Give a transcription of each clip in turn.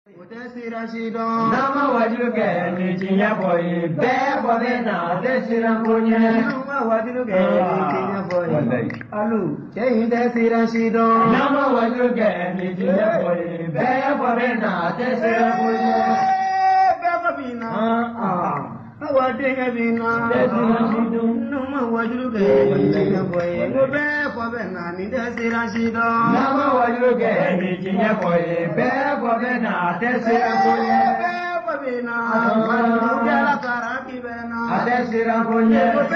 Nama wajiluke ni chinya boy be bobe na desira punya nama wajiluke ni chinya boy alu chehi desira shido nama wajiluke ni chinya boy be bobe na desira punya be babina awadenge bina desira shido nama wajiluke ni chinya boy be bobe na ni desira shido nama wajiluke ni chinya boy be bobe na desira punya Bena, Jala Karaki Bena, Adesira Punya, Bena,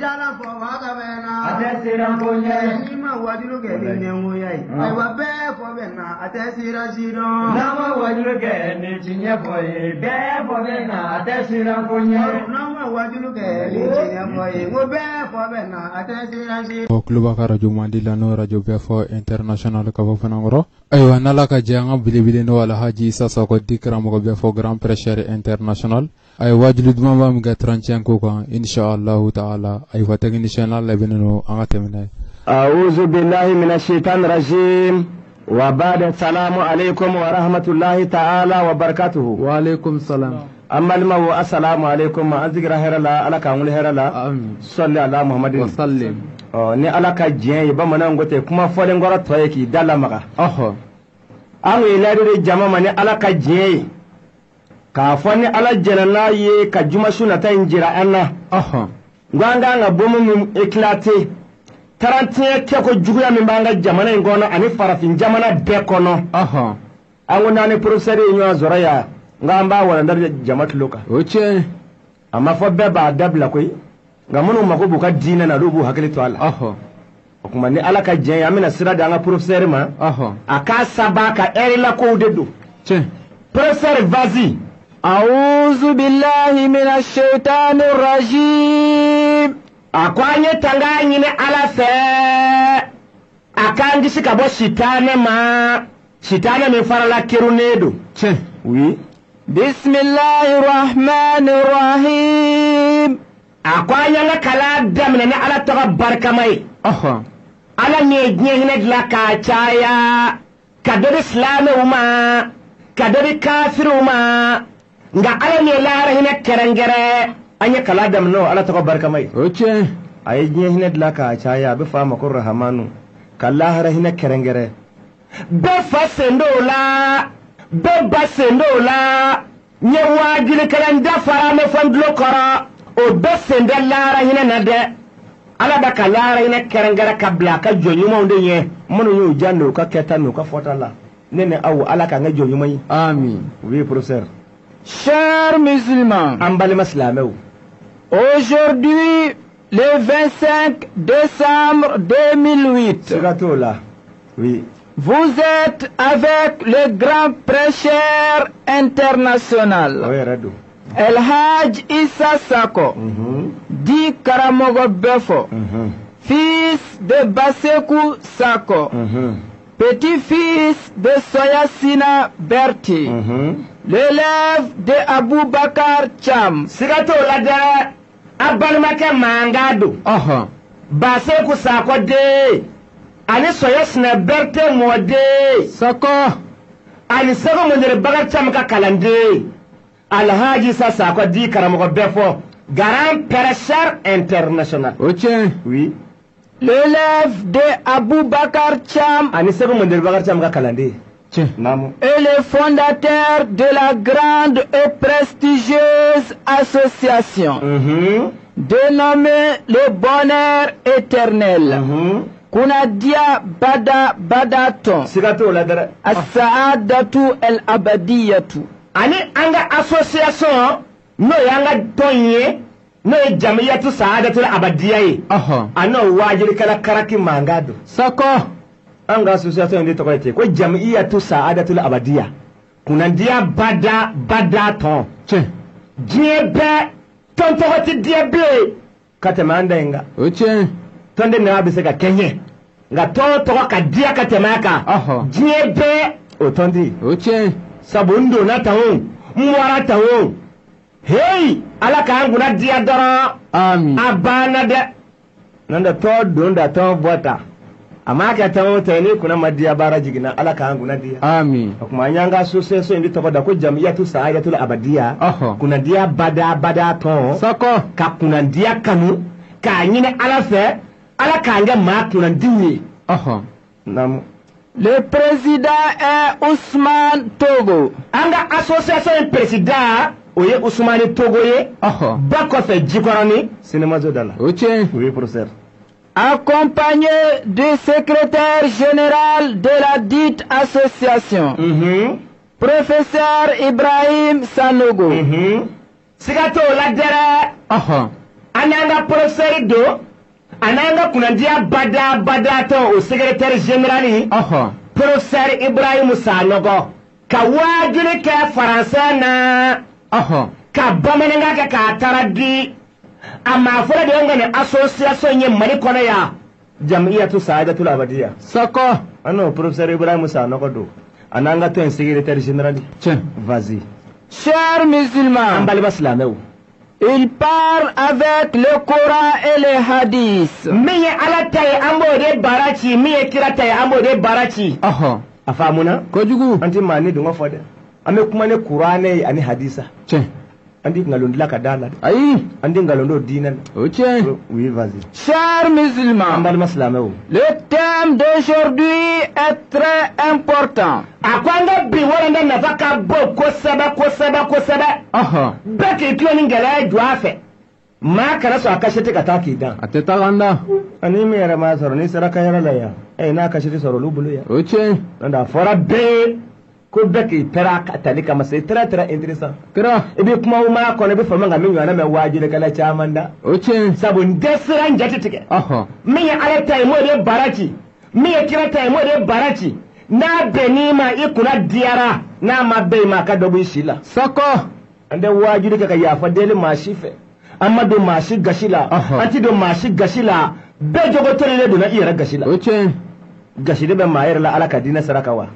Jala Povaga Bena, Adesira Punya, Nima Wajiluke, Nimuya, I was bear for Bena, Adesira Sido, Nama Wajiluke, Nichinya Boy, bear for Bena, Adesira Punya, Nama Wajiluke, Nichinya Boy, bear for Bena, Adesira Sido. Klubaka Radio Mandilano Radio Befo International Kavofanangro. Aywa nalaka janga bilibili no Alhaji Sasa ko dikra mo Befo Grand Pressure International. Ay wajlu duma ba mga 35 ko kan inshallah taala ay technician la beneno angatemna. A'udhu billahi minash shaitanir rajim. Wa ba'da assalamu alaykum wa rahmatullahi ta'ala wa barakatuh. Wa alaykum salam. Amma wa assalamu alaykum azgira herala alaka ngul herala. Amin. Salli ala Muhammadin wa sallim. Ni alaka jien ba manan gote kuma fole ngora toye ki dalla maga. An iladu jama mani alaka jien. Ka foni ala janana ye ka juma suna ta injira anna. Ngwanga nga bomu mum éclaté. 31 keko juguya min banga jamana ngono ani farafin jamana de kono. Ango nani professeur nyo zoraya ngamba wala ndar jamatu loka. Oche. Amma fo beba dabla koy. Ngamunu makubu ka dina na rubu hakili to ala. Kuma ni ala ka jen amina sira da nga professeur ma. Aka sabaka erila ko dedo. Che. Professeur vas-y. A'udhu billahi minash shaitanir rajim. Akwanye tanga nyine ala fe. Akangi sikabo shitane ma. Shitane me farala kirunedo. Che. Oui. Bismillahirrahmanirrahim. Akwanya nga kala damna ni ala toga barkamai. Ala ne nyehine la ka chaya. Kadori islam uma. Kadori kafir uma. Nga ala ne lara hina kerengere. Anya kala damno ala toga barkamai. Oche. Ay nyehine la ka chaya be fa makor rahmanu. Kala hara hina kerengere. Be fa sendola. Be basendola. Nye wajili kalanda farame fandlo kora. O besende lara hina nade ala da ka lara hina kerengara kabla ka jonyuma onde ye mono yo jando ka keta no ka fotala nene awu ala ka nga jonyuma yi. Amin. Oui professeur. Chers musulmans, aujourd'hui le 25 décembre 2008 oui. Vous êtes avec le grand prêcheur international El Haj Issa Sako, dit Karamogo Befo, fils de Baseku Sako, petit-fils de Soyasina Berti, l'élève de Aboubakar Cham. Sigato lada Abalmake Mangado, Baseku Sako de, Ani Soyasina Berti Mode, Sako, Ani Sako Mode Bakar Cham ka kalande. Alhaji Sasa ko di Karamogo Befo Grand Prêcheur International. Oui. L'élève de Aboubakar Cham et le fondateur de la grande et prestigieuse association dénommée le bonheur éternel. Kunadia Bada Badaton As-Saadatu El Abadiyatu. Ani anga association no yanga tonye no jamiyatu saadatul abadiyaye ano wajiri kala karaki mangado Sako anga association ndi tokoyete ko jamiyatu saadatul abadiya kuna ndia bada ton diebe ton tokoti diebe katemanda inga tonde na biseka kenye nga to ka dia katemaka diebe otondi Sabundo na taon, mwara taon. Hey, ala ka anguna dia dara. Amin. Abana de. Nanda to donda to vota. amma ka ta mota ne kuna madiya bara jigina ala ka hanguna dia amin kuma nyanga so indi to da ko jamiyatu sa'adatul abadiya kuna dia bada to sako ka kuna dia kanu ka nyine ala fe ala ka nga ma kuna diwi nam Le président est Ousmane Togo. Anga association président oye Ousmane Togo ye bako fe jikorani cinéma zodala oui professeur accompagné du secrétaire général de la dite association, professeur Ibrahim Sanogo. Sigato la dere ananga professeur do ananga kunandia bada to au secrétaire général professeur Ibrahim Sanogo ka wajule ka français na ka bamananga ka taradi amma fara da yanga ne association yin mari kono ya jam'iyyatu sa'adatul abadiya sako ano professeur Ibrahim Sanogo do ananga to secrétaire général vas-y chers musulmans il parle avec le Coran et les hadiths. Miye alatai amode barachi, miye kiratai amode barachi. Afamuna? Kojugu. Anti mani dunga fode. Ame kumane Qur'ane ani hadisa. Andi ngalondo la kadala. Aïe. Andi ngalondo dinan. Oui, vas-y. Chers musulmans, le thème d'aujourd'hui est très important. Akwanga biwala nafaka bo koseba. Beki kloni ngala dwafe. Ma kana so akashete kataki dan. Ateta ganda. Ani me yara ma soro ni saraka yara la ya. Na akashete soro lubulu ya. Nda fora be ko beki pera katalika ma c'est très intéressant. Kira. Ebi kuma uma ko ne be fama ngam nyana me wajire kala chamanda. Sabu ndesira njati tike. Mi ya alata mo de barachi. Mi ya kirata mo de barachi. Na benima ikuna diara na mabe ma ka dobu shila. Sako. Ande wajire ka ya fa dele mashife. Amma do mashi gashila. Anti do mashi gashila. Be jogo tole do na ira gashila. Gashide be ma ira la alaka dina sarakawa.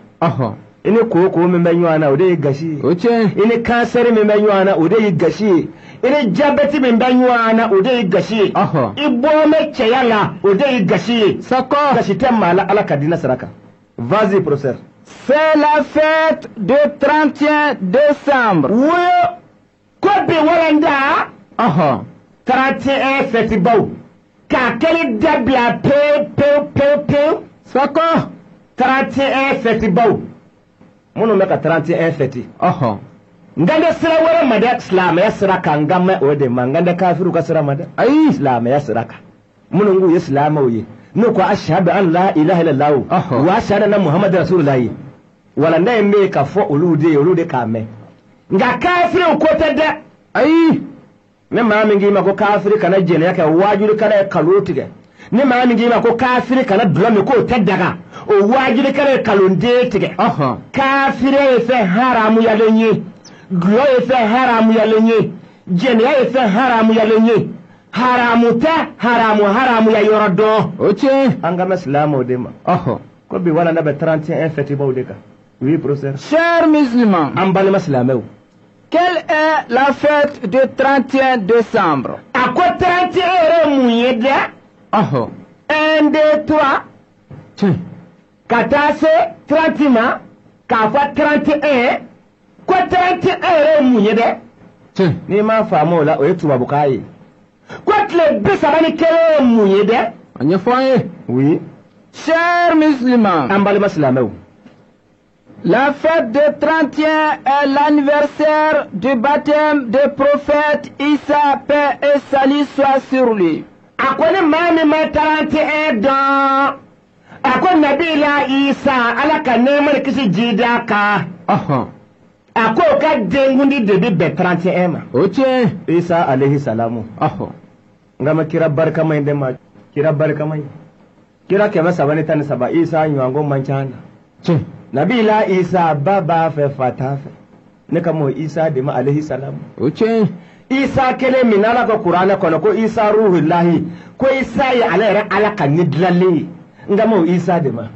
Ini koko membe nywana ode gashi. Ini cancer membe nywana ode gashi. Ini diabete membe nywana ode gashi. Ibo me cheyala ode gashi. Sako. Gashi temala ala kadina saraka. Vas-y professeur. C'est la fête du 31 décembre. Oui. Kobe walanda. 31 fête bau. Ka keli dabla pe. Sako. 31 fête bau. Mono meka 31 feti. Ngande sira wara mada islam ya sira kangama ode mangande kafiru ka sira mada. Ai islam ya sira ka. Mono ngu islam oye. No ko ashhadu an la ilaha illallah wa ashhadu anna muhammadar rasulullah. Wala ndai me ka fo olude ka me. Nga kafiru ko tada. Ai me ma mingi ma ko kafiru kana jene yake wajuri kana kalutige. Ni ma mingi ma ko kafiru kana drame ko tadaga. O wajiri kare kalonde tige kafire fe haramu ya lenye glo fe haramu ya lenye jene fe haramu ya lenye haramu ya yorodo anga islamu dema ko bi wala na be 31 fete bawdeka oui professeur chers musulmans ambal maslameu quelle est la fête du 31 décembre à quoi 31 muyeda 1 2 3 Katase 30 ma, kafa 31, kwa 31 mwenye de? Ni ma famo la oyetu wabukai. Kwa tle bisabani kele mwenye de? Anye foye? Oui. Chers musulmans, ambali maslameu. La fête de 31 est l'anniversaire du baptême du prophète Issa, paix et salut soit sur lui. Akwane mami ma 31 dans Ako nabila Isa alaka neman kisi jida ka. Ako ka dengundi debi be 31 ma. Isa alayhi salamu. Ngama kira barka mai ndema. Kira barka mai. Kira kema sabani tani saba Isa nywango manchana. Nabila Isa baba fe fatafe. Neka mo Isa dema alayhi salamu. Isa kele minala ko Qur'ana kono ko Isa ruhullahi. Ko Isa ya alayra alaka nidlali. Ngamo Isa de ma.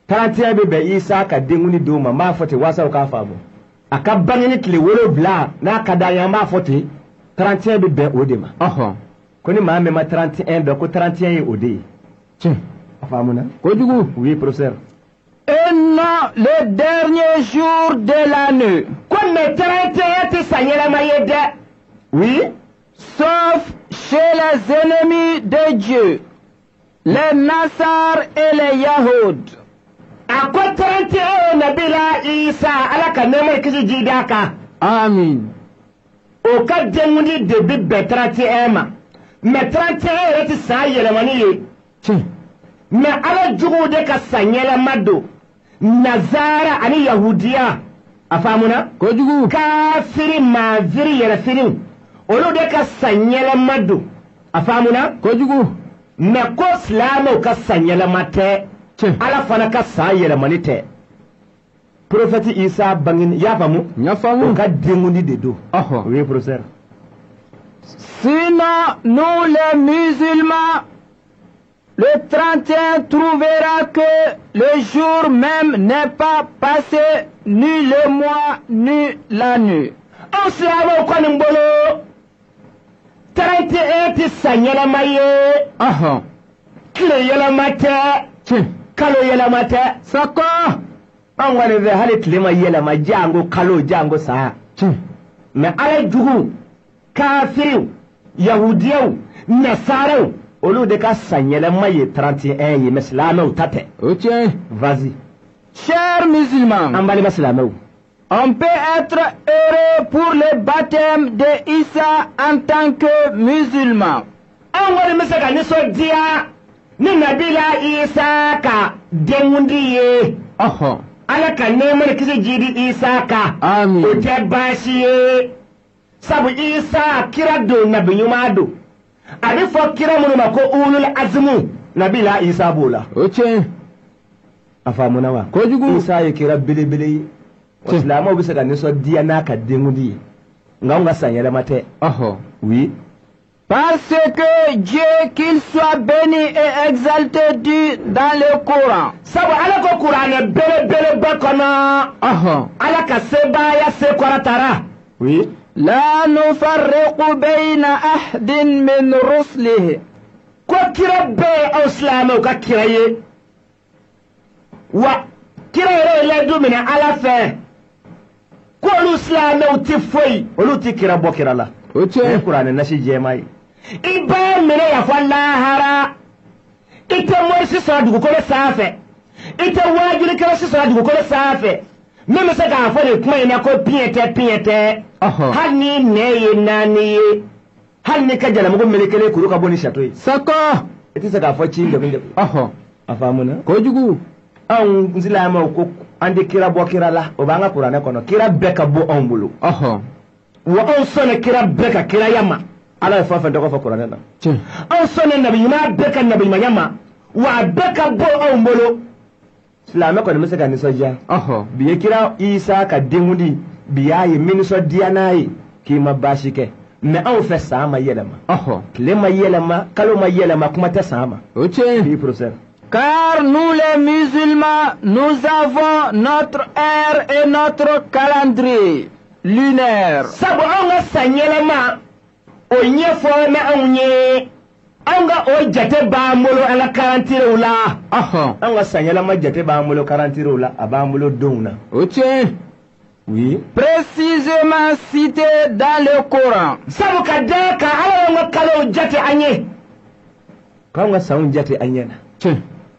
31 bebe Isa ka denguni doma ma fote wasa ka famu. Aka bangini tile wolo bla na kada ya ma fote 31 bebe odema. Koni ma me ma 31 be ko 31 ye ode. Oui, professeur. Et non le dernier jour de l'année. Comme le 31 tu sanyela mayede. Oui. Sauf chez les ennemis de Dieu, les Nassar et les Yahoud. À quoi 31 Nabila Isa alaka nemo kisi jidaka. Amin. Au cas de début de 31 mais 31 est ça yelemani. Mais ala jugu de ka sanyela mado. Nazara ani Yahudiya. Afamuna? Kojugu. Kafiri maviri yerafiri. Olu de ka sanyela mado. Afamuna? Kojugu. Mais ko slamo ka sanyela mate. Ala fana ka sa yelemani te. Prophète Isa bangin yafamu? Yafamu. Ka dengundi de do. Oui, professeur. Sinon, nous les musulmans, le 31 trouvera que le jour même n'est pas passé, ni le mois, ni l'année. On se l'a au Konimbolo. 31 ti sanyela maye. Kile yela mate. Kalo yela mate. Sako. On va le ver halit lema yela ma jango kalo jango sa. Mais ala jugu kafiru yahudiyaw nasaraw olu de ka sanyela maye 31 ye meslamaw tate. Vas-y. Chers musulmans, ambali meslamaw. On peut être heureux pour le baptême de Isa en tant que musulman. On va le mesaka ni so dia ni nabila Isa ka dengundi ye. Ala ka neman kisi jidi Isa ka. Amin. O te bashi ye. Sabu Isa kira do nabi nyumado. Ari fo kira munu mako ulul azmu nabila Isa bola. Afamuna wa. Kojugu. Isa ye kira bele. Islamo bisa ka niso dia na ka dengundi. Nga sanyela mate. Oui. Parce que Dieu, qu'il soit béni et exalté, dit dans le Coran. Sabu ala ko Coran bele bakona. Ala ka seba ya se koratara. Oui. La nufarriqu bayna ahdin min ruslihi. Ko kira be islamo ka kiraye. Wa kira le du mina ala fe. Ko islamo ti foi, olu ti kira bo kira la. Coran na shi jemai. Iba mene ya falahara. Ite mwesi sa dugu kole safe. Ite wajuri kala si sa dugu kole safe. Meme se ka afole kuma ina ko piete. Hani neye nani. Hani ka jala mugo melekele kuru ka boni chateau. Sako. Ite se ka afo chinga kunde. Afamuna. Kojugu. An nzila ma ko ande kira bo kira la. Obanga Qur'an kono kira beka bo ombulu. Wa on sone kira beka kira yama. Ala fa fa ndoko fa Qur'an na. On sone nabi ma beka nabi manyama. Wa beka bo ombulu. Silama ko ne seka ni soja. Biye kira Isa ka dengundi biya ye miniso dianayi ki mabashike. Mais on fait ça ma yelama. Le ma yelama, kalo ma yelama kuma ta sama. Oui, professeur. Car nous les musulmans, nous avons notre ère et notre calendrier lunaire. Sabu on sanyelama o nyefo na onye anga o jate ba molo ala karantiro la. Anga sanyelama jate ba molo karantiro la abamolo dona. Oui. Précisément cité dans le Coran. Sabu kadaka ala kalo jate anye. Kanga saun jate anye na.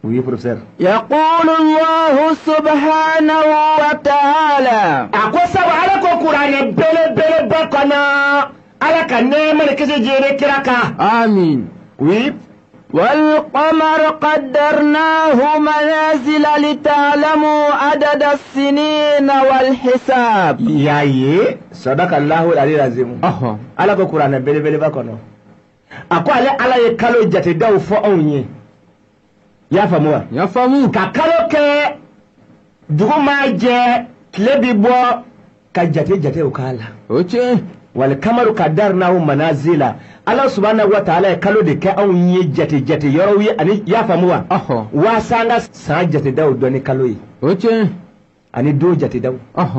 Oui, professeur. يقول الله سبحانه وتعالى. Ako sabu ala ko Qur'an bele bakana ala ka nema kisi jere kiraka. Amin. Oui. والقمر قدرناه منازل لتعلموا عدد السنين والحساب. Yaye, sadaka Allahu al-azim. Ala ko Qur'an bele bakana. Ako ala ye kalo jate daw fo onye. Yafamu. Ka kalo ke duguma je klebi bo ka jate ukala. Wal kamaru kadarnahu manazila. Allah subhanahu wa ta'ala kalo de ka onye jate yoro wi ani yafamu wa. Wasanga sa jate daw doni kalo yi. Ani do jate daw.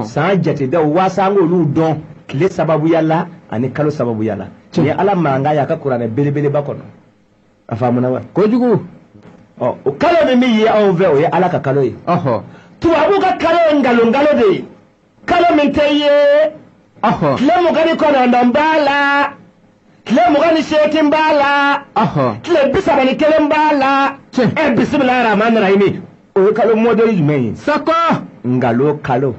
Sa jate daw wasanga lu don kle sababu yalla ani kalo sababu yalla. Ni ala manga ya ka Qur'an bele bakono. Afamu na wa. Kojugu. o kalo min mi ye anw fɛ o ye ala ka kalo ye tubabu ka kalo ye ngalon-ngalon de ye kalo min tɛ ye tile 29 b'a la tile 28 b'a la tile 31 b'a la bisimilahi rahmani rahimi o ye kalo modèle jumɛn ye sako ngalo kalo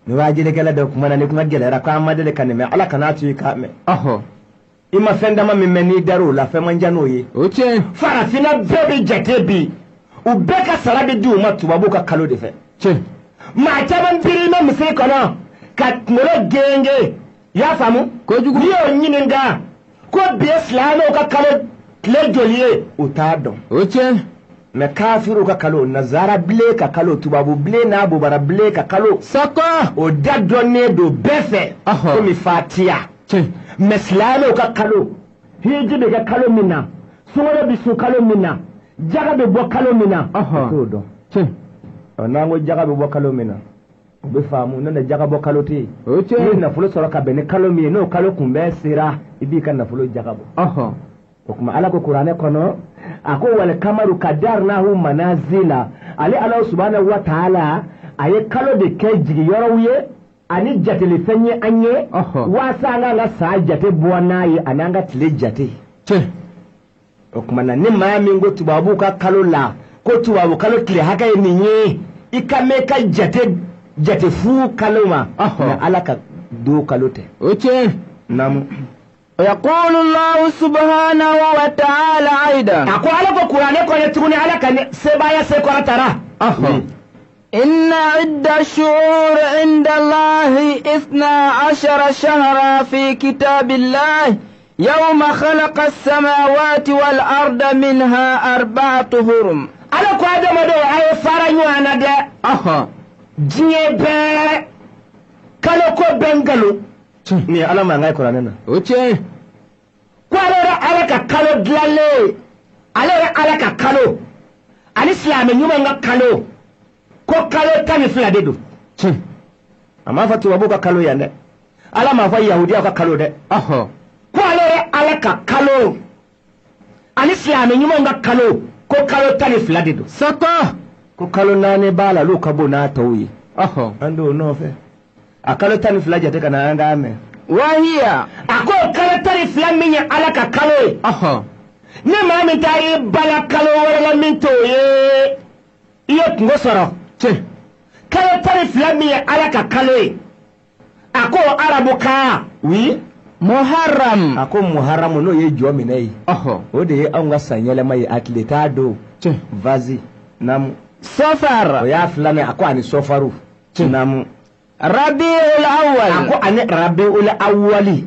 ni b'a jelikɛla dɔ kuma na ni kuma gɛlɛyara ko an ma deli ka nin mɛn ala kan'a to i k'a mɛn i ma fɛn dama min mɛn n'i dar'o la fɛn man diya n'o ye o tiɲɛ farafinna bɛɛ bɛ jate bi u bɛɛ ka sara bɛ di u ma tubabu ka kalo de fɛ tiɲɛ maa caman biri bɛ misiri kɔnɔ ka kunkolo genge i y'a faamu kojugu n'i y'o ɲininka ko bi ye silamɛw ka kalo tile joli ye u t'a dɔn o tiɲɛ mɛ kafiru ka kalo nazara bile ka kalo tubabu bile n'a bobara bile ka kalo sako o da dɔnnen don bɛɛ fɛ komi fatiya mɛ silamɛw ka kalo hiji bɛ kɛ kalo min na sunkalo bɛ su kalo min na jaga bɛ bɔ kalo min na t'o dɔn n'an ko jaga bɛ bɔ kalo min na o bɛ faamu n'o tɛ jaga bɔ kalo tɛ yen n'i ye nafolo sɔrɔ ka bɛn ni kalo min ye n'o kalo kunbɛn sera i b'i ka nafolo jaga bɔ o kuma ala ko kuranɛ kɔnɔ a ko wal kamaru kadarnahu manazila ale ala subhanahu wa ta'ala a ye kalo de kɛ jigiyɔrɔw ye ani jatelifɛn ye an ye waasa an ka saa jate bɔ n'a ye ani an ka tile jate o kuma na ni maa min ko tubabu ka kalo la ko tubabu kalo tile hakɛ ye nin ye i ka mɛn ka jate fu kalo ma mɛ ala ka do kalo tɛ o tiɲɛ naamu يقول الله سبحانه وتعالى أيضا أقول لك القرآن يقول تقولي على كان سبايا سيكون ترى إن عدة الشهور عند الله 12 شهرا في كتاب الله يوم خلق السماوات والأرض منها 4 حرم على قادة مدو أي فرنو أنا ده جيبه كالوكو بنغلو ni ala ma ngai Qur'an na oche kwalo ala ka kalo dlale ala ka kalo alislam nyuma nga kalo ko kalo tani fla dedo ama fa tuwabu ka kalo yande ala ma fa yahudi ka kalo de kwalo ala ka kalo alislam nyuma nga kalo ko kalo tani fla dedo saka ko kalo nane bala lo ka bona tawi ando no fe akalo tani fila jate kana anga ame wahia ako kalo tani fila minya ala ka kalo ne ma mi tayi bala kalo wala minto ye iyo tungo soro kalo tani fila minya ala ka kalo ako arabu ka wi muharram ako muharram no ye jo mi nei o de an ga sanyele mai atleta do vazi nam safar o ya fila ne ako ani sofaru nam Rabiul Awwal ako ane Rabiul Awwali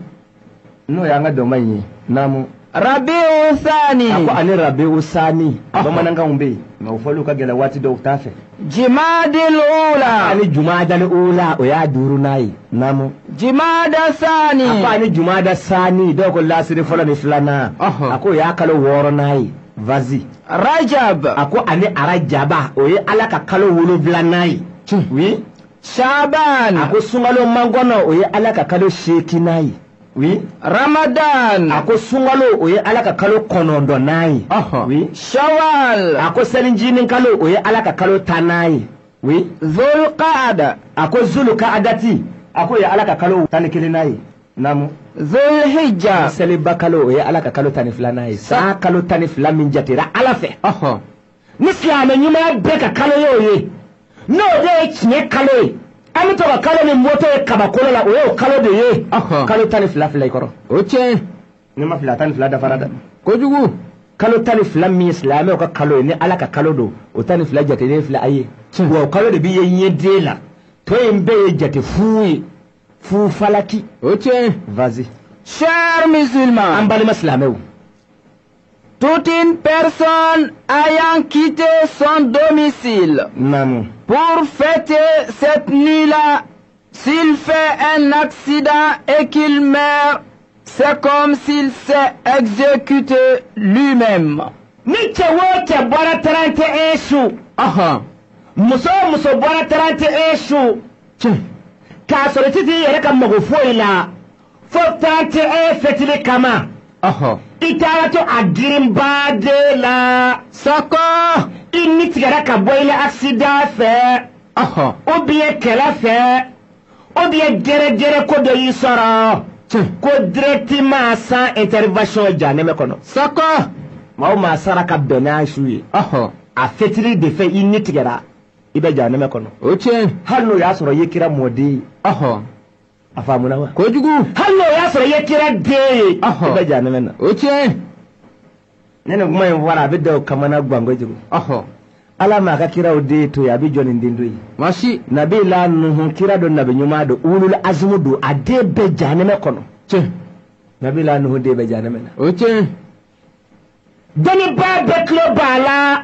no yanga do manyi namu Rabiul Thani ako ane Rabiul Thani bamananga umbe na ufalu ka gela wati do tafe Jimadil Ula ani Jumadal Ula o ya duru nayi namu Jimada Thani ako ani Jumada Thani do ko lasiri fola ni flana ako ya kalo woro nayi vazi Rajab ako ane Arajaba o ye ala ka kalo wolo vlanayi oui Shaban ako sungalo mangono oye ala ka kalo sheki nayi oui Ramadan ako sungalo oye ala ka kalo konondo nayi oui Shawwal ako selinjini kalo oye ala ka kalo tanayi oui Zulqa'ada ako Zulqa'adati ako ya ala ka kalo tanikili nayi namu Zulhijja seliba kalo oye ala ka kalo tanifla nayi sa kalo tanifla min jatira ala fe nislame nyuma beka kalo yoye no de kinye kalo ami to kalo ni moto e kabakolo la o kalo de ye kalo tani fla ikoro oche ni ma fla tani fla da farada kojugu kalo tani fla mi islam o ka kalo ni ala ka kalo do o tani fla jate ni fla aye wo kalo de bi ye yedela to embe jate fu falaki oche vas-y chers musulmans ambali maslameu toute une personne ayant quitté son domicile pour fêter cette nuit-là, s'il fait un accident et qu'il meurt, c'est comme s'il s'est exécuté lui-même. Niche wote bora 30 eshu. Muso bora 30 eshu. Ka soletiti yere kam magofo ila. Fo 30 fetile kama. i taara to a girinba de la Sako. i ni tigɛra ka bɔ i la accident fɛ ou bien kɛlɛ fɛ ou bien gɛrɛgɛrɛ ko dɔ y'i sɔrɔ ko directement sans intervention janɛmɛ kɔnɔ Sako. maa o maa sara ka bɛn n'a su ye a fitiri de fɛ i ni tigɛra i bɛ janɛmɛ kɔnɔ O tiɲɛ. hali n'o y'a sɔrɔ i ye kira mɔden ye a faamuna wa Kojugu. hali n'o y'a sɔrɔ i ye kira den ye i bɛ janɛmɛ na O tiɲɛ. ne ni kuma in fɔra a bɛ da o kamana gan kojugu ala m'a ka kiraw den to ye a bɛ jɔ nin den to ye Masi. nabi la nuhu kira dɔ nabi ɲuman don ulul azumu don a den bɛ janɛmɛ kɔnɔ Tiɲɛ. nabi la nuhu den bɛ janɛmɛ na O tiɲɛ. dɔnnibaa bɛɛ tulo b'a la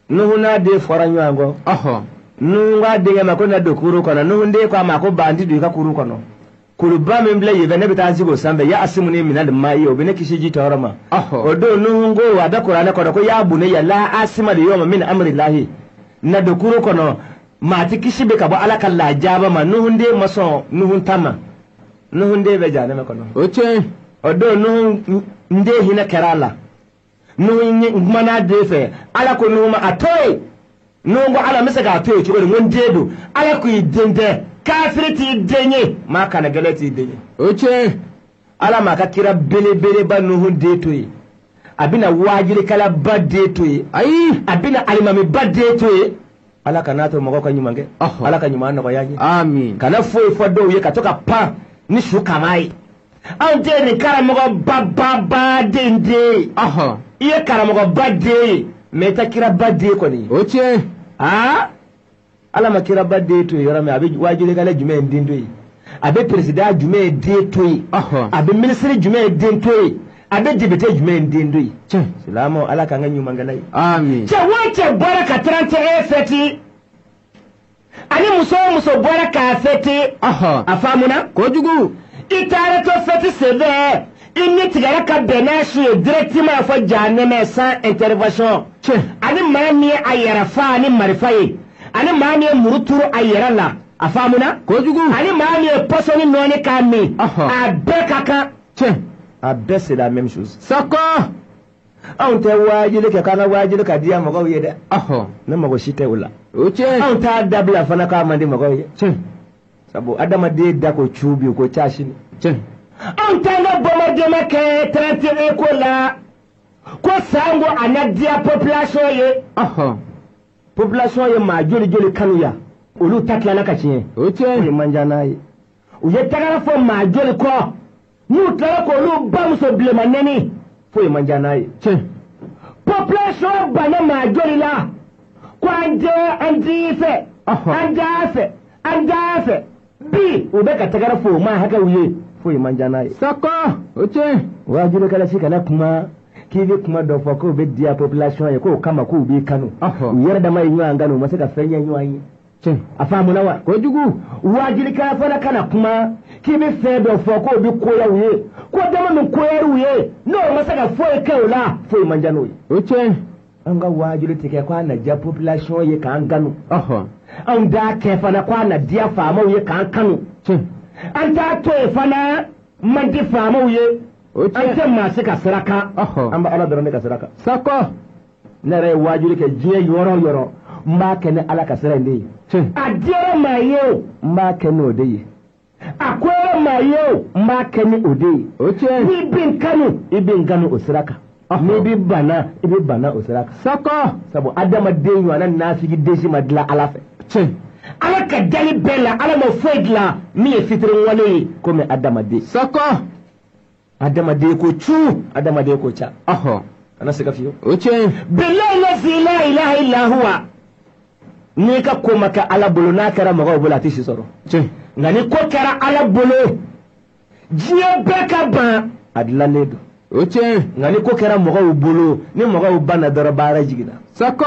nuhu n'a den fɔra ɲɔgɔn kɔ nuhu k'a denkɛ ma ko na don kuru kɔnɔ nuhu den ko a ma ko ba n ti don i ka kuru kɔnɔ kuruba min filɛ yen fɛ ne bɛ taa sigi o sanfɛ ya asimu ni minali maa ye o bɛ ne kisi ji tɔɔrɔ ma o don nuhu ko a bɛ kuranɛ kɔnɔ ko y'a bunne ya la asima de yɔrɔ min amri lahi na don kuru kɔnɔ maa ti kisi bɛ ka bɔ ala ka lajaaba ma nuhu den ma sɔn nuhu ta ma nuhu den bɛ janɛmɛ kɔnɔ O tiɲɛ. o don nuhu n den hinɛ kɛra a la nuhu kumana den fɛ ala ko nuhu ma a to ye nuhu ko ala n bɛ se k'a to ye cogo di n ko n den don ala ko i den tɛ kafiri t'i den ye maa kana gɛlɛ t'i den ye O tiɲɛ. ala m'a ka kira belebeleba nuhu den to ye a bɛna waajirikalaba den to ye Ayi. a bɛna alimamiba den to ye ala kana to mɔgɔw ka ɲuman kɛ ala ka ɲuman nɔgɔya ye Amin. kana foyi fɔ dɔw ye ka to ka pan ni su kama ye anw tɛ nin karamɔgɔ ba den den i ye karamɔgɔba den ye mɛ i tɛ kiraba den kɔni O tiɲɛ. ala ma kiraba den to ye yɔrɔ min a bɛ waajirikɛla jumɛn den to ye a bɛ peresidan jumɛn den to ye a bɛ minisiri jumɛn den to ye a bɛ debite jumɛn den to ye silamɛ ala k'an ka ɲumankɛla ye Amin. cɛ wo cɛ bɔra ka 31 fɛti ani muso o muso bɔra k'a fɛti a faamuna Kojugu. i taara to fɛti senfɛ i ni tigɛra ka bɛn n'a su ye directement fɔ janɛmɛ sans intervention ani maa min ye a yɛrɛ fa ani marifa ye ani maa min ye muru turu a yɛrɛ la a faamuna Kojugu. ani maa min ye pɔsɔni nɔɔni k'a min a bɛɛ ka kan a bɛɛ c'est la même chose Sako. anw tɛ waajili kɛ k'an ka waajili ka diya mɔgɔw ye dɛ ne mago si tɛ o la O tiɲɛ. anw t'a dabila fana k'a man di mɔgɔw ye sabu adamaden da ko cu bi ko ca sini anw t'an ka bɔnmɔdɛmɛ kɛ 31 ko la ko sango a na diya population ye population ye maa joli joli kanu ya olu ta tilala ka tiɲɛ O tiɲɛ. o ye manja n'a ye u ye tagara fɔ maa joli kɔ n'u tilala k'olu bamuso bilenma nɛni fo ye manja n'a ye population banna maa joli la ko an t'i fɛ an t'a fɛ bi u bɛ ka tagara fɔ o maa hakɛw ye fo ye manja n'a ye Sako. O tiɲɛ. waajurikɛla si kana kuma k'i bɛ kuma dɔ fɔ k'o bɛ diya population ye k'o kama k'u b'i kanu u yɛrɛ dama ye ɲɔgɔn kanu u ma se ka fɛn ɲɛ ɲɔgɔn ye a faamuna wa Kojugu. waajurikɛla fana kana kuma k'i bɛ fɛn dɔ fɔ k'o bɛ koya u ye ko dama min koyara u ye n'o ma se ka foyi kɛ o la foyi man diya n'o ye O tiɲɛ. an ka waajuri tigɛ k'a na diya population ye k'an kanu anw t'a kɛ fana k'a na diya faamaw ye k'an kanu an t'a to yen fana man di faamaw ye an tɛ maa se ka siraka an bɛ ala dɔrɔn de ka siraka Sako. ne yɛrɛ ye waajuri kɛ diɲɛ yɔrɔ o yɔrɔ n b'a kɛ ni ala ka sira in de ye a diyara maa ye o n b'a kɛ n'o de ye a koyara maa ye o n b'a kɛ ni o de ye O tiɲɛ. n'i bɛ n kanu i bɛ n kanu o sira kan n'i bɛ bana i bɛ bana o sira kan Sako. sabu adamaden ɲɔgɔnna nafigi desi ma dilan ala fɛ ala ka dali bɛɛ la ala ma foyi dilan min ye fitiri wale ye komi adamaden Sako. adamaden ko cu adamaden ko ca kana se ka fiyewu O tiɲɛ. billahi la ilaha illa huwa n'i ka ko ma kɛ ala bolo n'a kɛra mɔgɔw bolo a tɛ si sɔrɔ nka ni ko kɛra ala bolo diɲɛ bɛɛ ka ban a dilannen don O tiɲɛ. nka ni ko kɛra mɔgɔw bolo ni mɔgɔw banna dɔrɔn baara jiginna Sako.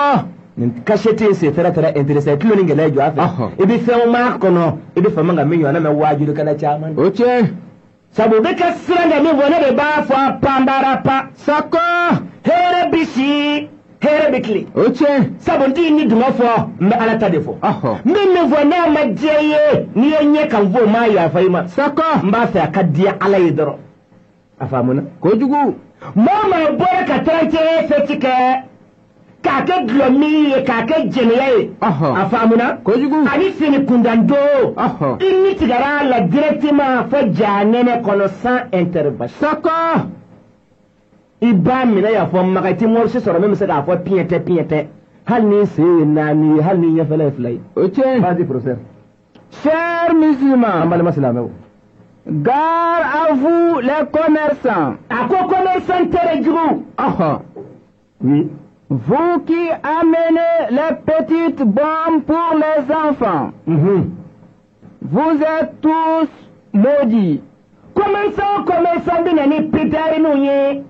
nin kasɛti in c'est très très intéressant i tulo ni gɛlɛya jɔ a fɛ i bɛ fɛnw m'a kɔnɔ i bɛ fama ka min ɲɔgɔnna mɛ waajurukɛla caman O tiɲɛ. sabu bɛ kɛ sira da min fɔ ne de b'a fɔ a panbarapa Sako. hɛrɛ bɛ si hɛrɛ bɛ tile O tiɲɛ. sabu n t'i ni dungɔ fɔ n bɛ ala ta de fɔ min fɔ n'a ma diya ye n'i ye ɲɛ kan fɔ o m'a yafa i ma Sako. n b'a fɛ a ka diya ala ye dɔrɔn afamuna kojugu mama bora ka trante fetike ka ke glomi ka ke jeneye afamuna kojugu ani fini kundando inni tigara la directement fo janene kono sans intervention sako iba mina ya fo magati morsi soro même se ka fo piete hal ni se nani hal ni ya fele flay ok vas-y professeur. Chers musulmans, gare à vous les commerçants. À quoi commerçant Oui. Vous qui amenez les petites bombes pour les enfants. Vous êtes tous maudits. Commerçant binani pitari nouye.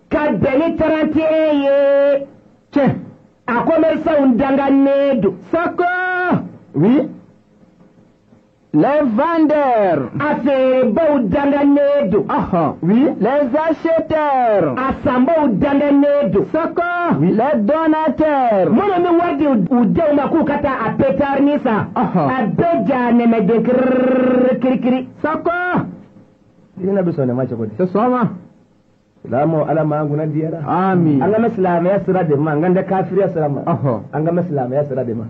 Ka beni 31 ye. Tiens. À commerçant undanganedo. Sako. Oui. Les vendeurs. Affaire bau danganedo. Oui. Les acheteurs. Asamba danganedo. Sako. Oui. Les donateurs. Mon ami wadi udeu makukata a petar nisa. A beja ne me de kiri. Sako. Ina bisone macho kodi. Sesoma. Lamo ala mangu na diara. Amin. Anga maslama ya sira de ma nganda kafiri ya sira ma. Anga maslama ya sira de ma.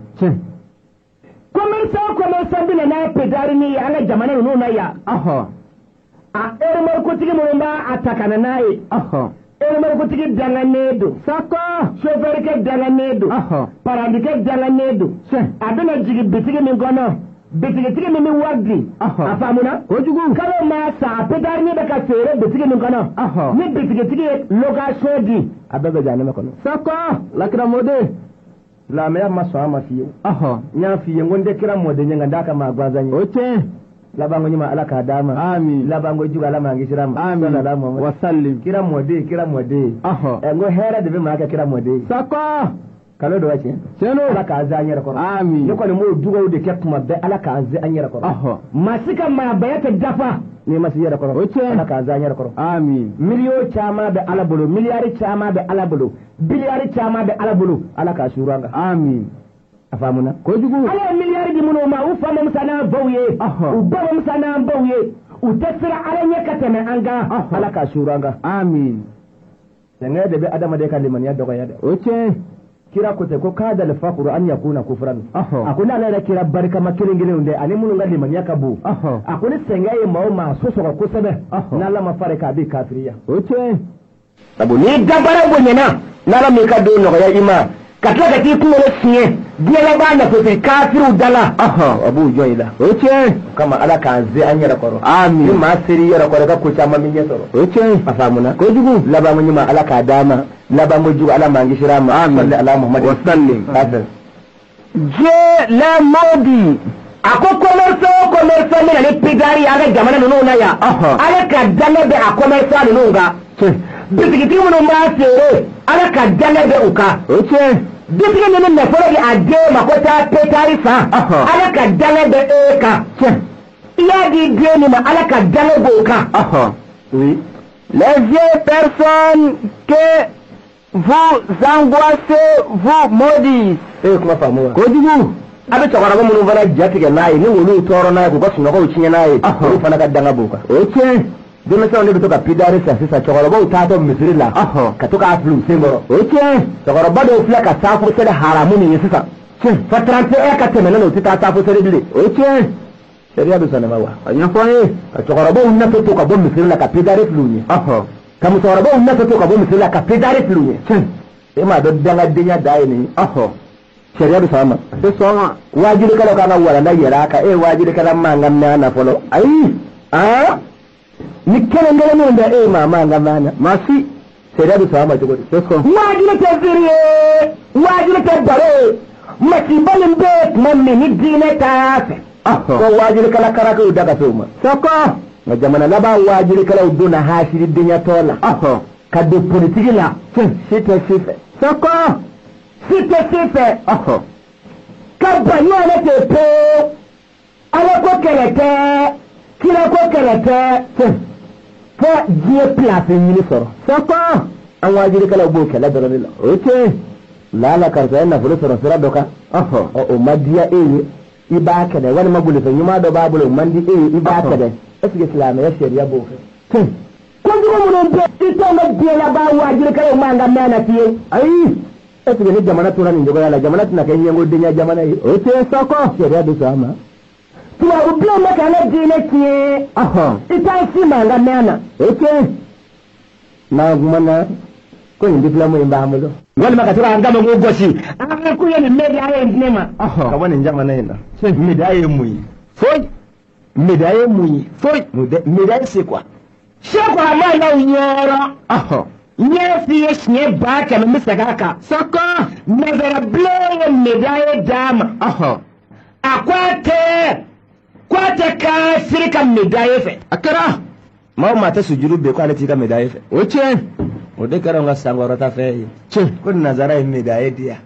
Commerçant bina na pedari ni anga jamana no na ya. A ermo ko tigi mo mba atakana nae. Ermo ko tigi danganedo. Sako. Chauffeur ke danganedo. Parandike danganedo. Adona jigi bitigi mi gono. Bitigi mi wagri. Afamuna. Kojugu. Kalo ma sa pedari ni baka fere bitigi mi gono. Ni bitigi location di. Abebe jane me kono. Sako. Lakira mode. La meilleure maçon ma fille. Nya fille ngonde kira mode nyanga ndaka magwazanyi. Oche. La bango nyima ala kadama. Amin. La bango juga ala mangishirama. Amin. Wa sallim. Kira mode. Ngo hera de ma kira mode. Sako. Kalo do wache. Cheno. Ala kaza nyara ko. Amin. Yoko ni mo dugo de kepuma be ala kaza anyara ko. Masika ma bayata dafa. Ni masi yara ko. Oche. Ala kaza nyara ko. Amin. Miliyo chama be ala bolo, miliyari chama be ala bolo. Biliyari chama be ala bolo. Ala ka suranga. Amin. Afamuna. Kojugu. Ala miliyari di muno ma ufama msana bawye. Ubawa msana bawye. Utasira ala nyekateme anga. Ala ka suranga. Amin. Yanga de be adama de kalimani ya dogo yada. Oche. Kira kote ko kada al faqru an yakuna kufran. Akuna la kira barka makiringile unde ani munu ngali man yakabu. Akuna sengaye mauma soso ko kusebe. Na la mafareka bi kafiriya. Oche. Sabu ni dabara gonyena. Na la meka do no ya ima. Katla kati ku wala sinye. Diala bana ko fi kafiru dala. Abu joila. Oche. Kama ala kanze anyara koro. Amin. Ma siri yara koro ka ko chama minye soro. Oche. Afamuna. Kojugu. Laba munyima ala kadama. Laba moju ala mangishirama. Amin. Ala Muhammad wa sallim. Je les maudits. Ako commerçant mina ni pidari aga jamana no na ya. Ala ka dana be a commerçant no nga. Bitigi mun ma sere ala ka dana be uka. Oche. Bitigi ni na foro di ade makota petari fa. Ala ka dana be eka. Iya di die ni ma ala ka dana be uka. Oui. Les vieilles personnes que vous angoissez, vous maudissent. Kuma famuwa. Kojugu. Abe chakara ko mun fana jatige nayi ni wulu toro nayi ko sino ko chinya nayi. Ko fana ka danga buka. Oche. Deme sa on to ka pidare sa sisa chakara ko tato misiri la. Ka to ka aflu semboro. Oche. Chakara bado fla ka safu sele haramu ni sisa. Fa 31 ka temena no tita safu sele dile. Oche. Sharia do sana mawa. Anya foye. Ka chakara bo unna to ka bo misiri la ka pidare flunye. Kamu chakara bo unna to ka bo misiri la ka pidare flunye. Ema do danga dinya dai ni. Sharia do sama. Se soma. Wajiri kala kana wala na yaraka wajiri kala manga na folo. Ai. Ni kene ngere no nda mama ngana. Masi. Sharia do sama to godi. Se soma. Wajiri te ziriye. Wajiri te bare. Masi balin bet mammi ni dine ta. Ko wajiri kala karaka udaga soma. Soko. Na jamana laba wajiri kala uduna hashiri dinya tola. Kado politiki la. Site. Soko. Site. Kabanya na tepe. Ala ko kelete. Kila ko kelete. Fa die place ni soro. Soko. An wajiri kala bo kala dara la. Oche. Lala karza na fulu soro sira doka. O madiya iba kada wani maguli fa yuma do babulo mandi iba kada. Eske islam ya sharia bo. mun be ito ma biela ba wajiri kala manga mana tiye ai eske ni jamana tura ni jogo yala jamana tuna kenye ngo dinya jamana yi o te soko sheria do sama tuwa ublo makana dine tiye ita si manga mana okay na gumana ko ni diploma imba amulo wala makatura angama ngo gosi anga ku yeni media ye ndema ka woni jamana ina media ye muyi foi media ye muyi foi media c'est quoi c'est quoi ma na unyoro Nyefie nye baka mmisagaka. Soko. Nevera bleye medaye dama. Akwate. Kwate ka sirika medaye fe. Akara. Mao mate sujuru be kwa letika medaye fe. Oche. Odekara nga sangorota fe. Che. Kuni nazara medaye dia.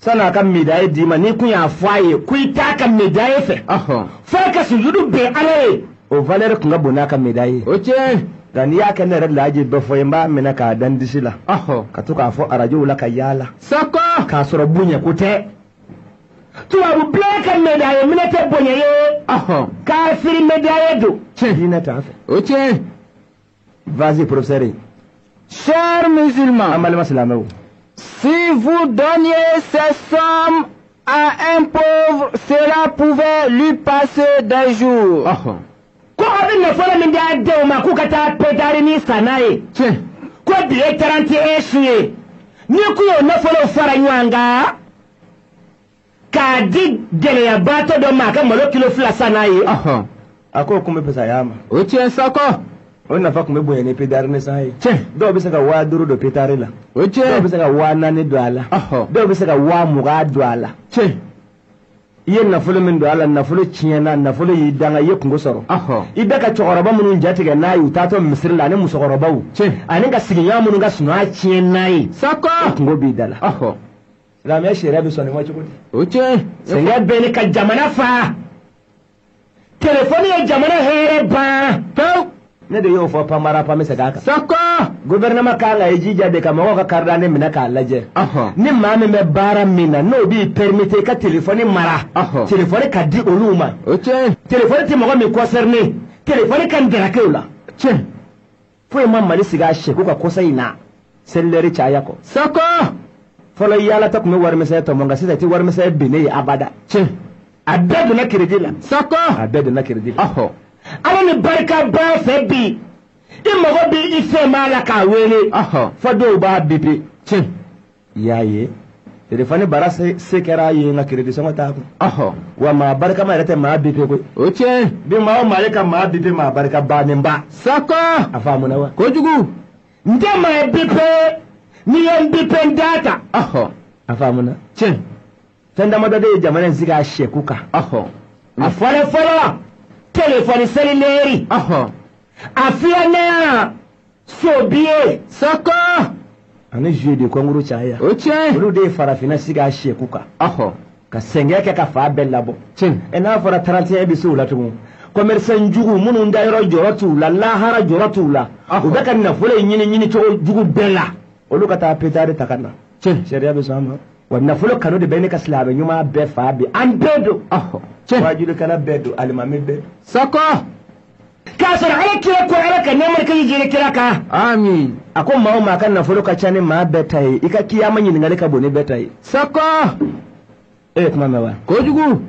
Sana ka medaye di ma ni kunya afaye. Kuitaka medaye fe. Faka sujuru be ale. O valere kunga bonaka medaye. Oche. Dan ya kan red laji ba fo yamba mina ka dan disila ka to ka fo arajo la ka yala sako ka soro bunya kute to abu black medaye mina te bonya ye ka firi medaye do dina ta fa oche vas-y professeur. Chers musulmans, amal maslama, si vous donniez ces sommes à un pauvre, cela pouvait lui passer des jours. Ko abin na fara min da da ma ku ka ta pedari ni sanaye ko biye taranti eshuye ni ku yo na fara fara nywanga ka di gele ya bato do ma ka malo kilo fla sanaye ako kuma pesa yama o tien sako on na fa kuma boye ne pedari ne sanaye do bisa ka wa duru do pedari la o tien do bisa ka wa nani do ala do bisa ka wa muga do ala yen nafolo min do ala nafolo chiena nafolo yidanga yekungo soro ibeka chokoroba munun jatiga nayi utato misri la ne musokoroba wu ani ga siginya munun ga sunwa chiena yi sako kungo bidala la me shere be soni wacho kodi oche senga beni ka jamana fa telefoni ya jamana here ba to ne de yo fo pamara pa mese kaka sako gouvernement ka la ejija de ka mo ka karda ne mina ka laje ni mame me bara mina no bi permettre ka telefoni mara telefoni ka di oluma telefoni ti mo mi concerné telefoni kan dara keula fo ma mali siga sheku ka kosa ina selleri cha yako sako folo yala ta kuma war mese to monga sita ti war mese bene abada abedu na kiridila sako abedu na kiridila ala ni barka ba fe bi imago bi ife mala ka wele fado ba bibi yaye telefone bara sekera ye nga credit so ngata ko wa ma barka ma rete ma bibi ko bi ma o malika ma bibi ma barka ba ne mba sako afamu na wa ko jugu ndema bibi ni en bibi data afamu na tenda madade jamana ziga shekuka afale fala telefone cellulaire afiana sobie sako ani jeu de konguru chaya olu de farafina siga shekuka ka sengeke ka fa bellabo ena fara 31 bisu la tumu commerçant njugu munu ndayro jorotu la lahara jorotu la ubeka na fule nyini to jugu bella olu ka ta petare takana sheria be sama wana fule kanu de bene ka slabe nyuma be fa bi andedo wajulu kana bedo alimami bedo sako kasar ala kira ko ala ka nemar kai jere kira ka amin akon mawo makan na folo ka chane ma betai ika kiyama nyin ngale ka boni betai sako kuma mewa ko jugu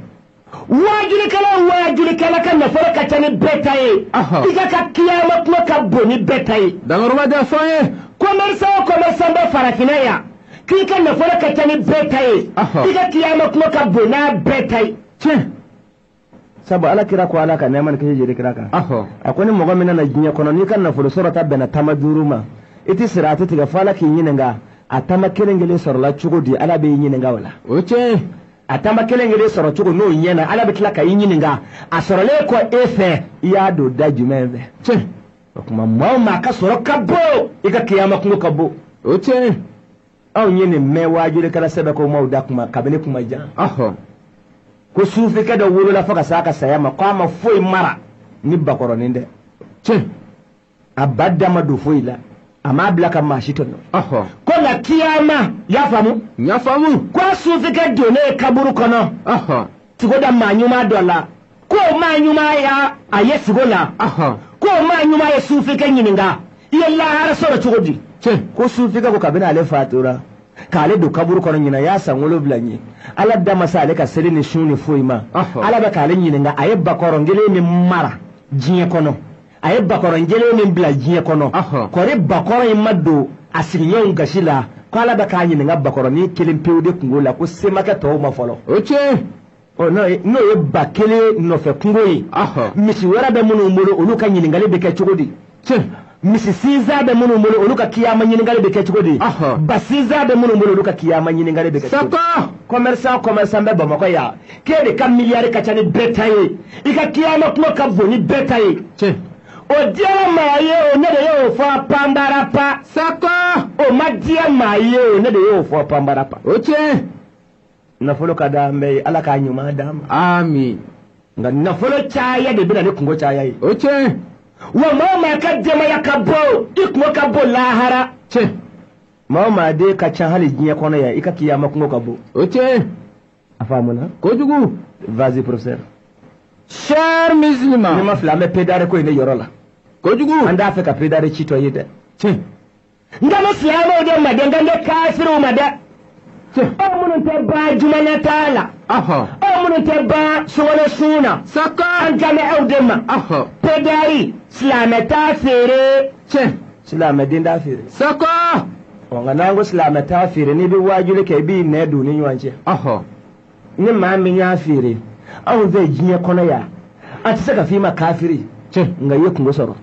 wajulu kala kan na folo ka chane betai ika ka kiyama kuma ka boni betai dangaruma da soye commerçant ba farafina ya kika na folo ka chane betai ika kiyama kuma ka bona betai sabu ala kira ko ala ka neman ke jere kira ka akoni mogo mina na jinya kono ni kan na fulo sorata bena tamaduruma iti sirata tiga fala ki nyinenga atama kelengele sorla chugodi ala be nyinenga wala atama kelengele soro chugo no nyena ala bitla ka nyinenga asorole ko efe ya do dajumeve kuma mama ka soro kabo ika kiyama kungo kabo au nyene me wajure kala sebe ko mawda kuma kabene kuma ja ko sufi kada wolo la faka saka sayama kwama foi mara ni bakoro ninde abadda madu foi la ama blaka mashitono ko la kiyama ya famu ko sufi kada dole kaburu kono tigoda manyuma dola ko manyuma ya ayesigola ko manyuma ya sufi kada nyininga iya lahara sɔrɔ cogo di ko sufi ka ko kabini ale fatura k'ale don kaburu kɔnɔ ɲina y'a san 7 ye ala da ma sa ale ka seli ni sun ni foyi ma ala bɛ k'ale ɲininka a ye bakɔrɔn kelen min mara diɲɛ kɔnɔ a ye bakɔrɔn kelen min bila diɲɛ kɔnɔ kɔri bakɔrɔn in ma don a sigiɲɔgɔnw gasi la ko ala bɛ k'a ɲininka bakɔrɔnin kelen pewu de kungo la ko semakɛ tɔw ma fɔlɔ o tiɲɛ n'o ye ba kelen nɔfɛ kungo ye misi wɛrɛ bɛ minnu bolo olu ka ɲininkali bɛ kɛ cogo di misi sinzan bɛ minnu bolo olu ka kiyama ɲininkali bɛ kɛ cogo di ba sinzan bɛ minnu bolo olu ka kiyama ɲininkali bɛ kɛ cogo di commerçant bɛ bamakɔ yan k'e de ka miliyari ka ca ni bɛɛ ta ye i ka kiyama kuma ka bon ni bɛɛ ta ye o diya maa ye o ne de y'o fɔ panbarapa o ma diya maa ye o ne de y'o fɔ panbarapa o tiɲɛ nafolo ka da mɛ ala k'a ɲuman d'a ma amin nka nafolo caya de bɛna ni kungo caya ye o tiɲɛ wa maa o maa ka denbaya ka bɔ i kungo ka bɔ lahara tiɲɛ maa o maa den ka ca hali diɲɛ kɔnɔ yan i ka kiyama kungo ka bɔ o tiɲɛ a faamuna kojugu vas-y professeur Chers musulmans, ne ma fila an bɛ pédare ko ye ne yɔrɔ la kojugu an t'a fɛ ka pédare ci tɔ ye dɛ tiɲɛ nka ne silamɛw de ma dɛ nka ne kafiriw ma dɛ aw minnu tɛ ban jumɛnɛ t'a la aw minnu tɛ ban sɔgɔnɔ sun na an kan bɛ aw de ma pédari silamɛ t'a feere silamɛden t'a feere nka n'an ko silamɛ t'a feere n'i bɛ wajibi kɛ i b'i nɛ don ni ɲɔgɔn cɛ ni maa min y'a feere anw fɛ diɲɛ kɔnɔ yan an tɛ se ka f'i ma kafiri nka i ye kungo sɔrɔ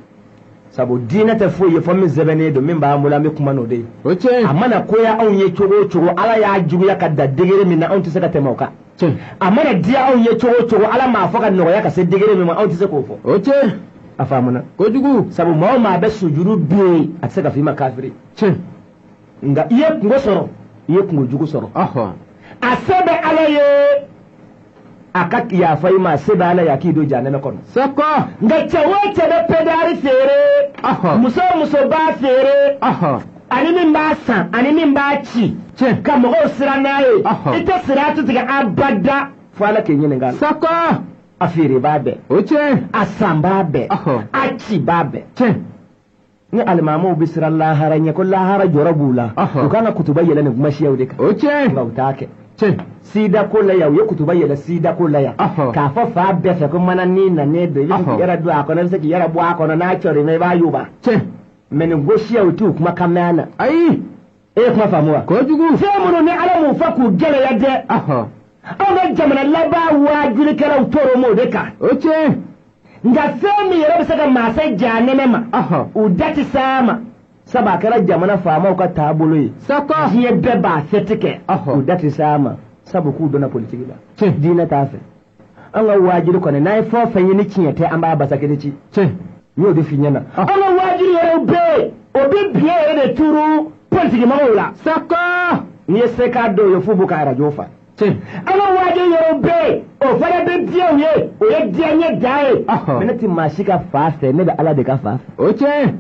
sabu diinɛ tɛ foyi ye fɔ min sɛbɛnnen don min b'an bolo an bɛ kuma n'o de ye a mana koya anw ye cogo o cogo ala y'a juguya ka da degere min na anw tɛ se ka tɛmɛ o kan a mana diya anw ye cogo o cogo ala m'a fɔ ka nɔgɔya ka se degere min ma anw tɛ se k'o fɔ a faamuna kojugu sabu maa o maa bɛ sujuru bin a tɛ se ka f'i ma kafiri nka i ye kungo sɔrɔ i ye kungo jugu sɔrɔ a se bɛ ala ye a ka yafa i ma a se bɛ ala ye a k'i don janɛmɛ kɔnɔ nka cɛ o cɛ bɛ pédari feere muso o muso b'a feere ani min b'a san ani min b'a ci ka mɔgɔw siran n'a ye i tɛ siratu tigɛ abada fo ala k'i ɲininka a feere b'a bɛɛ a san b'a bɛɛ a ci b'a bɛɛ ni alimamaw bɛ siran lahara ɲɛ ko lahara jɔrɔ b'u la u kan ka kutuba yɛlɛ nin kuma siyaw de kan nka u t'a kɛ sida ko la yan u ye kutuba yɛlɛ sida ko la yan k'a fɔ fa bɛɛ fɛ ko mana ni nanen don i bɛ k'i yɛrɛ don a kɔnɔ i bɛ se k'i yɛrɛ bɔ a kɔnɔ n'a cɔrɔ i b'a yuba mɛ nin ko siyaw t'u kuma kan mɛn na ayi e ye kuma faamu wa kojugu fɛn minnu ni ala m'u fɔ k'u gɛlɛya dɛ anw ka jamana laban waajilikɛlaw tɔɔrɔ m'o de kan nka fɛn min yɛrɛ bɛ se ka maa se janɛmɛ ma u da tɛ s'a ma sabu a kɛra jamana faamaw ka taabolo ye diɲɛ bɛɛ b'a fɛti kɛ u da tɛ s'a ma sabu k'u donna politiki la diinɛ t'a fɛ an ka waajiri kɔni n'an ye fɛn o fɛn ye ni tiɲɛ tɛ an b'a basa kelen ci n y'o de f'i ɲɛna an ka waajiri yɛrɛw bɛ yen o bɛ biɲɛ yɛrɛ de turu politigimɔgɔw la n'i ye se k'a dɔw ye f'u b'u ka arajo fa an ka waajiri yɛrɛw bɛ yen o fana bɛ diɲɛw ye o ye diɲɛ ɲɛ da ye mɛ ne tɛ maa si ka fa fɛ ne bɛ ala de ka fa fɛ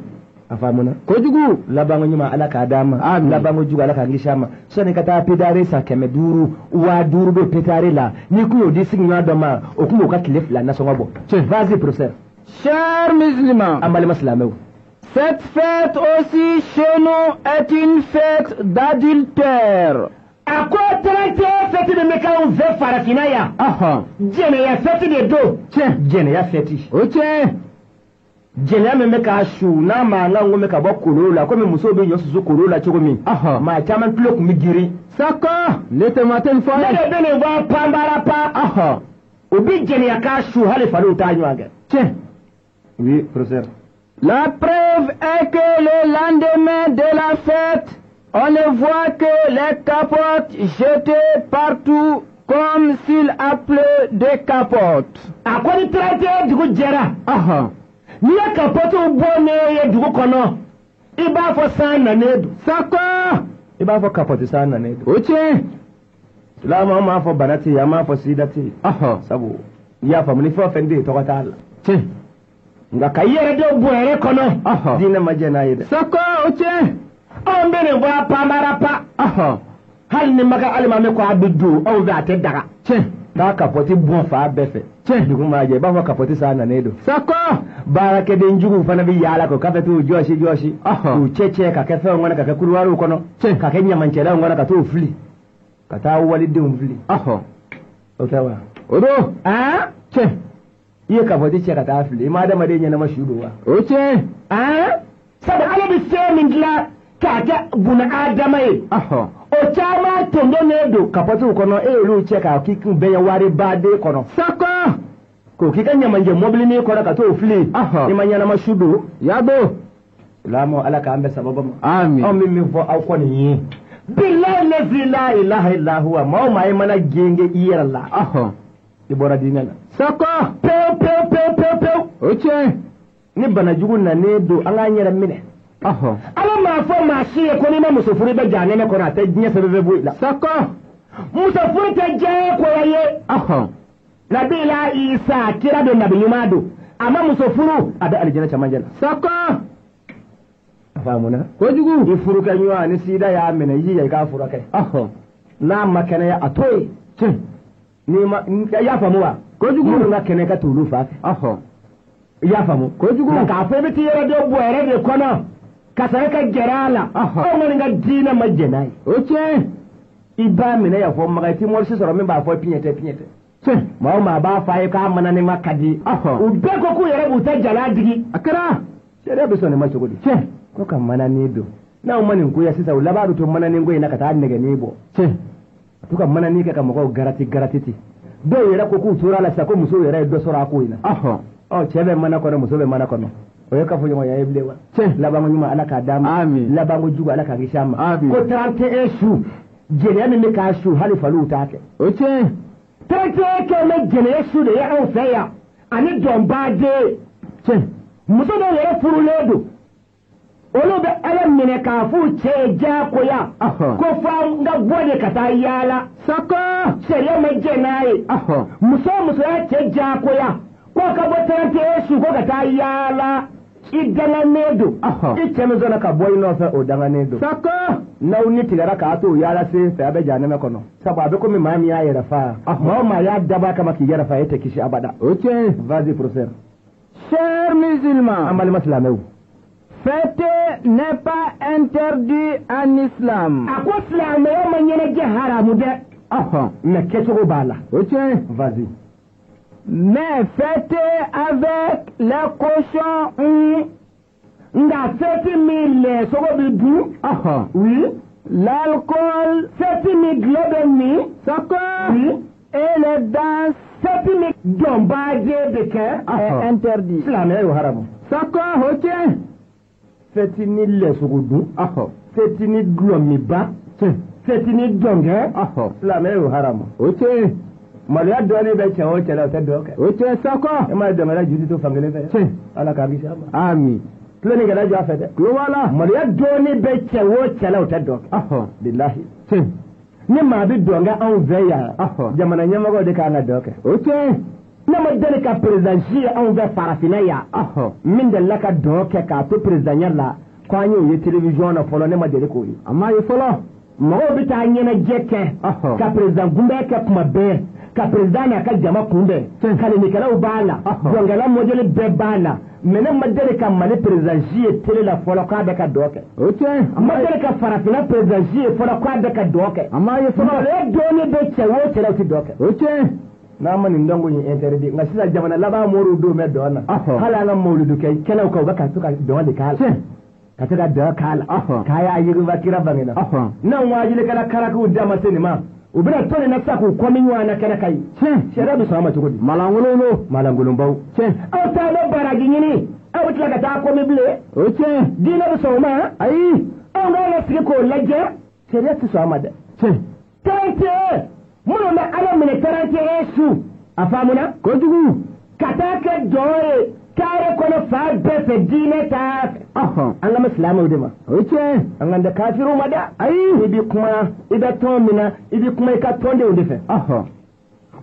a faamuna kojugu labanko ɲuman ala k'a d'a ma labanko jugu ala k'a kisi a ma sɔnni ka taa pédare san 500 wa 5 bɛ pédare la n'i kun y'o di sigiɲɔgɔn dɔ ma o kun b'o ka tile 2 nasɔngɔ bɔ vas-y professeur chers musulmans, an balima silamɛw cette fête aussi chez nous est une fête d'adultère. a ko 31 fête de bɛ k'anw fɛ farafinna yan jɛnɛya fête de don jɛnɛya fête o tiɲɛ jɛnɛya min bɛ k'a su n'a mankan ko bɛ ka bɔ kolon la komi musow bɛ ɲɔ susu kolon la cogo min maa caman tulo tun bɛ girin ne tɛ ma tɛ fɔ ne de bɛ nin fɔ panbarapa o bɛ jɛnɛya k'a su hali faliw t'a ɲɔgɔn kɛ oui professeur la preuve est que le lendemain de la fête on ne voit que les capotes jetées partout comme s'il appelait des capotes. a ko ni 31 dugu jɛra n'i ye kapotiw bɔ ne ye dugu kɔnɔ i b'a fɔ san nanen don i b'a fɔ kapoti san nanen don o tiɲɛ silamɛw m'a fɔ bana tɛ yen an m'a fɔ sida tɛ yen sabu i y'a faamu ni fɛn o fɛn tɛ yen tɔgɔ t'a la nka ka i yɛrɛ denw bɔ yɛrɛ kɔnɔ diinɛ ma jɛ n'a ye dɛ o tiɲɛ anw bɛ nin fɔ panbarapa hali ni maka alimami ko a bɛ don anw fɛ a tɛ daga k'a kapoti bɔn fa bɛɛ fɛ dugu maa jɛ i b'a fɔ kapoti san nanen don baarakɛden jugu fana bɛ yaala ko k'a fɛ t'u jɔsi k'u cɛ ka kɛ fɛnw kɔnɔ ka kɛ couloirs kɔnɔ ka kɛ ɲamancɛlaw kɔnɔ ka t'u fili ka taa walidenw fili o tɛ wa o don cɛ i ye kapɔti cɛ ka taa fili i ma adamaden ɲɛnama su don wa o cɛ sabu ala bɛ fɛn min dilan k'a kɛ buna adama ye o caman tɔnjɔnnen don kapɔtiw kɔnɔ e y'olu cɛ k'a k'i kun bɛɛ ye wari baden kɔnɔ sakɔ k'o k'i ka ɲamanjɛ mɔbilinin kɔnɔ ka t'o fili i ma ɲɛnama su don yado lamɔ ala k'an bɛ sababu ma amin anw bɛ min fɔ aw kɔni ye bilahi lazi la ilaha illa huwa maa o maa i mana genge i yɛrɛ la i bɔra diinɛ la sakɔ pewu o cɛ ni banajugu nanen don an k'an yɛrɛ minɛ ala maa fɔ maa si ye ko n'i ma muso furu i bɛ janɛmɛ kɔnɔ a tɛ diɲɛ fɛn bɛɛ bɔ i la sakɔ muso furu tɛ diɲɛ koya ye nabila isa kira don nabi ɲuman don a ma muso furu a bɛ alijɛnɛ cɛmancɛ la sakɔ a faamuna kojugu i furu kɛ ɲɔgɔn ni sida y'a minɛ i jija i k'a furakɛ n'a ma kɛnɛya a to yen n'i ma i y'a faamu wa kojugu minnu ka kɛnɛ ka t'olu fa fɛ i y'a faamu kojugu k'a fɔ i bɛ t'i yɛrɛ dɔ bɔ yɛrɛ de kɔnɔ ka sɔrɔ ka gɛrɛ a la anw kɔni ka diinɛ ma jɛn n'a ye o tiɲɛ i b'a minɛ yan fɔ maga i ti morisi sɔrɔ min b'a fɔ piɲɛ tɛ maa o maa b'a fɔ a ye k'a manani ma ka di u bɛɛ ko k'u yɛrɛ b'u ta jala digi a kɛra sariya bɛ sɔn nin ma cogo di ko ka manani don n'aw ma nin ko ya sisan o laban bɛ to manani ko in na ka taa nɛgɛnni bɔ a to ka manani kɛ ka mɔgɔw garati ten dɔw yɛrɛ ko k'u tora la sisan ko musow yɛrɛ ye dɔ sɔrɔ a ko in na cɛ bɛ mana kɔnɔ muso bɛ mana kɔnɔ o ye kafoɲɔgɔnya ye bilen wa labanko ɲuman ala k'a d'a ma labanko jugu ala k'a kisi a ma ko 31 su jɛnɛya min bɛ k'a su hali faliw t'a kɛ o tiɲɛ 31 kɛ mɛ jɛnɛya su de ye anw fɛ yan ani dɔnbaden muso dɔw yɛrɛ furulen don olu bɛ ala minɛ k'a f'u cɛ ye diyagoya ko fɔ an ka bɔ de ka taa yaala sakɔ sariya ma jɛ n'a ye muso o muso y'a cɛ diyagoya ko ka bɔ 31 su ko ka taa yaala i danganen don i cɛ min sɔnna ka bɔ i nɔfɛ o danganen don sakɔ n'aw ni tigɛra k'a to yaala sen fɛ a bɛ janɛmɛ kɔnɔ sabu a bɛ komi maa min y'a yɛrɛ fa maa o maa y'a dabɔ a kama k'i yɛrɛ fa e tɛ kisi abada o tiɲɛ vas-y professeur Chers musulmans, an balima silamɛw fêter n'est pas interdit en islam. a ko silamɛya ma ɲɛnajɛ haramu dɛ mais kɛcogo b'a la o tiɲɛ vas-y Mais fêter avec les cochons, nga fêter min lɛ sogo bi dun oui l'alcool, fêter min gulɔ bɛ min oui, et les danses, fêter min dɔnbaden bɛ kɛ est interdit. silamɛya y'o haramu Sakɔ o tiɲɛ. fêter ni lɛ sogo dun fêter ni gulɔ min ba fêter ni dɔnkɛ silamɛya y'o haramu O tiɲɛ. maloya dɔɔnin bɛ cɛ o cɛ la o tɛ dɔ kɛ O tiɲɛ sakɔ. e ma dɔnkɛla juti to fankelen fɛ ala k'a kisi a ma Ami. tulonikɛla jɔ a fɛ dɛ Tulo b'a la. maloya dɔɔnin bɛ cɛ o cɛ la o tɛ dɔ kɛ bilahi ni maa bɛ dɔnkɛ anw fɛ yan jamana ɲɛmɔgɔw de k'an ka dɔ kɛ O tiɲɛ. ne ma deli ka perezansi ye anw fɛ farafinna yan min delila ka dɔ kɛ k'a to perezanya la ko an y'o ye télévision na fɔlɔ ne ma deli k'o ye A ma ye fɔlɔ. mɔgɔw bɛ taa ɲɛnajɛ kɛ ka perezan kunbɛn kɛ kuma bɛɛ ka perezan n'a ka jama kunbɛn kalinikɛlaw b'a la dɔnkɛla mɔdeli bɛɛ b'a la mais ne ma deli ka mali perezansi ye télé la fɔlɔ k'a bɛ ka dɔ kɛ O tiɲɛ. ma deli ka farafinna perezansi ye fɔlɔ k'a bɛ ka dɔ kɛ A ma ye fɔlɔ. maloya dɔɔnin bɛ cɛ o cɛ la o tɛ dɔ kɛ O tiɲɛ. n'a ma nin dɔnko in interdit nka sisan jamana laban moriw don bɛ dɔn na hali an ka mawuludu kɛ kɛnɛw kan u bɛ ka to ka dɔn de k'a la ka to ka dɔn k'a la k'a y'a yiriba kira bangena n'anw wajilikɛla karakiw da ma se nin ma u bɛna to nin na sisan k'u kɔmi ɲɔgɔn na kɛnɛ ka ye sariya bɛ sɔn a ma cogo di malangolonbaw aw taa bɛ baraji ɲini aw bɛ tila ka taa kɔmi bilen O tiɲɛ. diinɛ bɛ sɔn o ma ayi anw ka ka sigi k'o lajɛ sariya tɛ sɔn a ma dɛ 31 minnu bɛ ala minɛ 31 su a faamuna Kojugu. ka taa kɛ jɔn ye kare kɔnɔ fa bɛɛ fɛ diinɛ t'a fɛ an ka ma silamɛw de ma O tiɲɛ. an ka n tɛ kafiriw ma dɛ ayi i bɛ kuma i bɛ tɔn min na i bɛ kuma i ka tɔndenw de fɛ